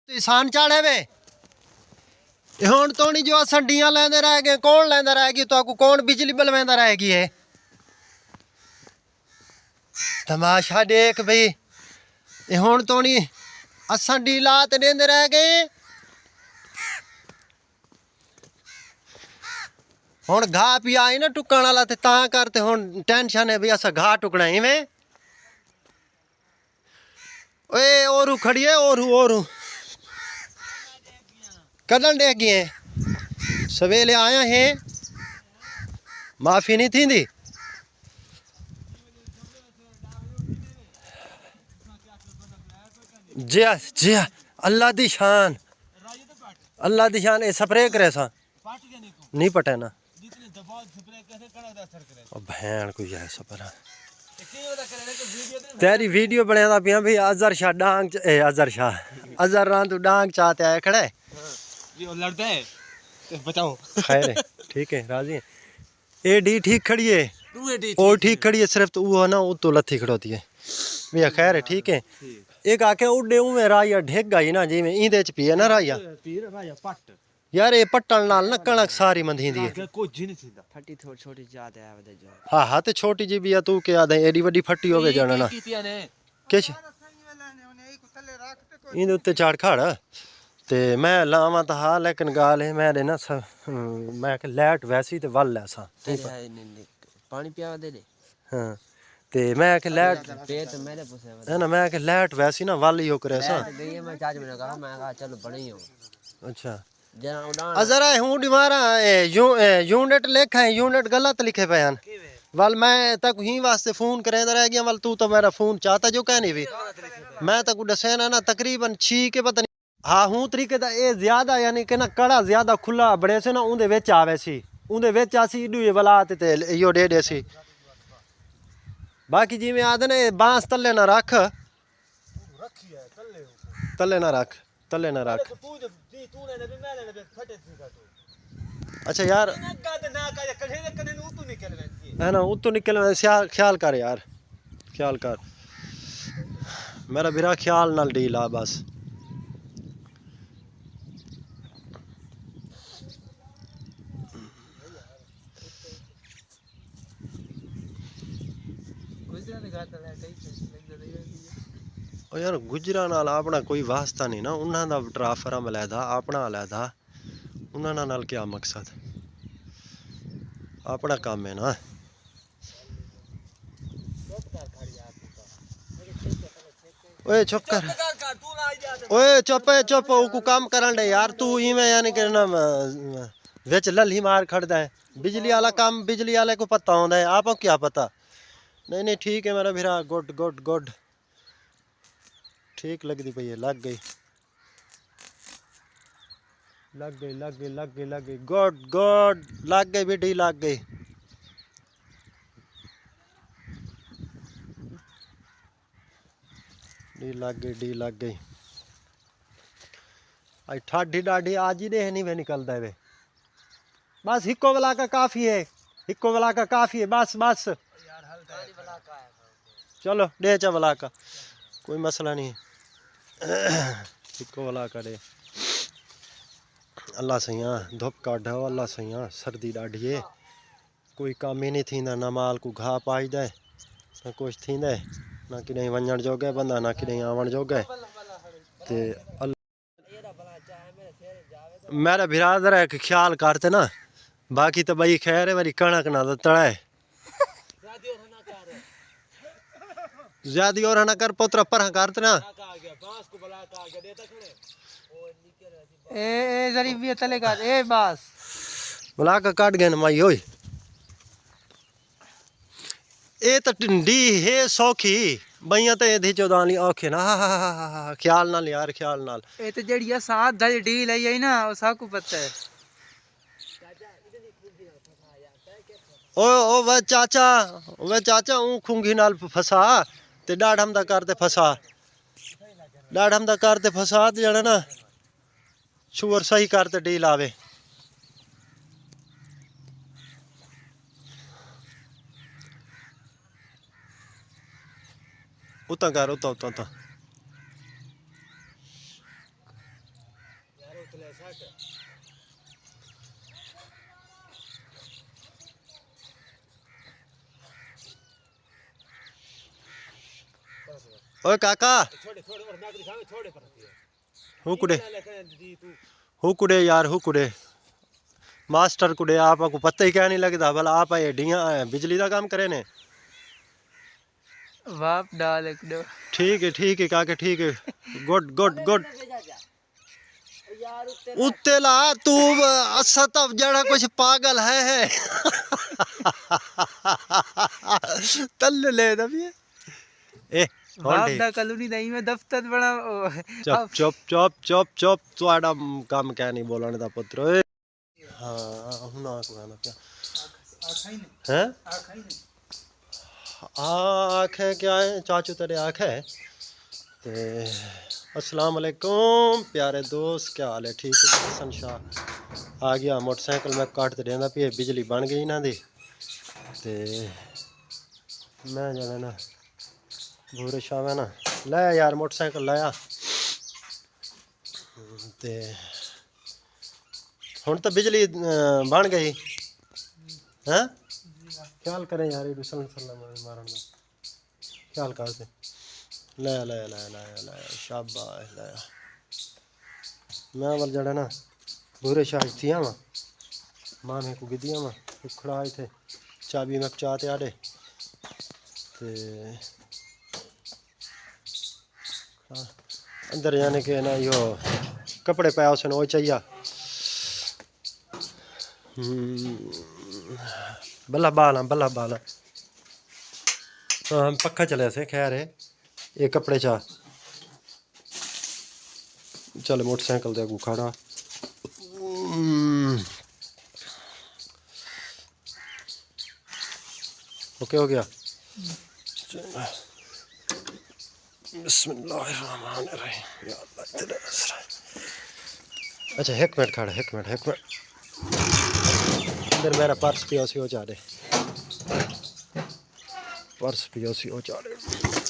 किसान चाड़े वे हुण तो नहीं जो सड्डियां लेंदे रह गए कौन लेंदा रह गई तो कौन बिजली बलवेंदा रह गई है। तमाशा देख भाई हुण तो नहीं असां डी ला ते देंदे रह गए हुण घाह पी आई ना टुकण वाला ते तां करते हुण टेंशन है भी असां घाह टुकना इवें ओए ओरू खड़ी है ओरू कदन देख गए सवेले आया है माफी नहीं थी जी अल्लाह दी शान ए स्प्रे करे सा नहीं पटे ना भैन को है सपरा तेरी वीडियो बनाया पिया भाई अजहर शाह डांग अजहर शाह अजहर रांधू डांग चाहते आए खड़े लड़ते हैं बचाओ खैर है ठीक है राजी है ए डी ठीक खड़ी है ओ ठीक खड़ी है सिर्फ तो वो ना वो तो लथी खड़ोती है भैया खैर है ठीक है एक आके उड़े में राया ढेक गई ना जी में इंदे च पी है ना राया पट यार ये पट्टन नाल ना कणक सारी मंधींदी है कुछ नहीं थींदा फटी थोड़ी छोटी ज्यादा है वदे जो हाँ ते छोटी जी भी है तू क्या दे एडी बड़ी फट्टी होवे जाना ना किछ इंदे उत्ते चाड़ खड़ ते मैं लावा तो हाँ लेकिन गाल है मेरे ना मैं के लाइट वैसी ते वल ऐसा पानी पिया दे दे हाँ ते मैं के लाइट पेट मेरे पुसे है ना मैं के लाइट वैसी ना वल ही हो करे सा गई मैं चार्ज में कहा मैं कहा चलो बड़ी हो अच्छा जना उड़ान अजरा हूं डिमारा यूनिट लिखा है यूनिट गलत लिखे पे हैं वल मैं तक ही वास्ते फोन करे रह गया वल तू तो मेरा फोन चाहता जो कह नहीं भी मैं तक दसे ना तकरीबन 6 के पता नहीं हाँ हूं तरीके दा ए ज्यादा यानी कि ना कड़ा ज्यादा खुला बड़े से ना उंदे विच आवे सी उंदे विच आसी इडू वला ते इयो दे सी बाकी जिवें आदे ने बांस तले ना रख तले ना रख अच्छा यार है ना उतो निकल ख्याल कर यार ख्याल कर मेरा बिरा ख्याल नाल डील आ बस ओ यार गुजरा नाल अपना कोई वास्ता नहीं ना उन्हां दा ट्रांसफार्म अलैदा अपना अलैदा उन्हां नाल क्या मकसद अपना काम है ना ओए चुप कर ओए चुप को काम करन दे यार तू इवें यानी कि ना विच लली मार खड़दा है बिजली वाला काम बिजली वाले को पता होंदा है आपको क्या पता नहीं ठीक है मेरा भीरा गुड ठीक लगती पई है लग गई गुड लग गई बेटी लग गई डी लग गई आई ठाडी डाडी आज ही दे नहीं वे निकलता है बस हिको वाला का काफी है बस चलो दे चा वाला का कोई मसला नहीं हिको वाला का दे अल्लाह सैया धुप काढ़ अल्लाह सैया सर्दी डाढ़ी है कोई काम ही नहीं थींदा ना माल को घाह पाई दे ना कुछ थींदे ना कि वञण जोगे बंदा ना कि आवन जोगे ते मेरा बिरादर है ख्याल करते ना बाकी तो भाई खैर है मेरी कणक ना तो तड़ा है ज्यादा और ना कर पुत्र पर करते ना ए जरी भी तले का ए बस बुला का काट गए ना माई ओए ए तो डी है सौखी बइया तो एधी चौदानी औखे ना ख्याल नाल यार ख्याल नाल ए तो जड़ी साथ दल डी लई आई ना वो सब को पता है ओ वे चाचा ऊ खुंगी नाल फसा ते डाढ़म दा करते फसा ते जड़ा ना शुगर सही करते डी लावे उता कर उता ओए काका हुकुड़े यार हुकुड़े मास्टर कुड़े आपको पता ही क्या नहीं लगता भला आप ये डिया बिजली का काम करे ने वाप डाल एक दो ठीक है काके ठीक है गुड गुड गुड उत्ते ला तू असत जड़ा कुछ पागल है तल ले दबिए ए वाप दा कॉलोनी दई में दफ्तर बना चुप चुप चुप चुप चुप ਤੁਹਾਡਾ ਕੰਮ क्या नहीं बोलने दा पुत्र ओए हां हुन आ को ना क्या हैं आँख है क्या है चाचू तेरे आँख है ते अस्सलाम वालेकुम प्यारे दोस्त क्या हाल है ठीक है हसन शाह आ गया मोटरसाइकिल में काट ते देंदा पी बिजली बन गई ना दी ते मैं जाना ना भूरे शाम है ना लाया यार मोटरसाइकिल लाया ते हुन तो बिजली बन गई हैं ख्याल करें यार ये मारन का ख्याल कर से लाया लाया लाया लाया लाया शाबाश लाया मैं वाल जड़ा ना भूरे शाह थी वहाँ माँ में को गिदिया वहाँ खड़ा आए थे चाबी में चाहते आड़े ते अंदर जाने के ना यो कपड़े पाया उसने वो चाहिए बल्ला बाल हाँ पक्का चले से खैर है ये कपड़े चा चल मोटरसाइकिल दे अगू खड़ा ओके हो गया बिस्मिल्लाहिर्रहमानिर्रहीम या अल्लाह तेरा असर अच्छा एक मिनट खड़ा एक मिनट अंदर मेरा पर्स पिया सी हो जा रहे पर्स पिया सी हो जा रहे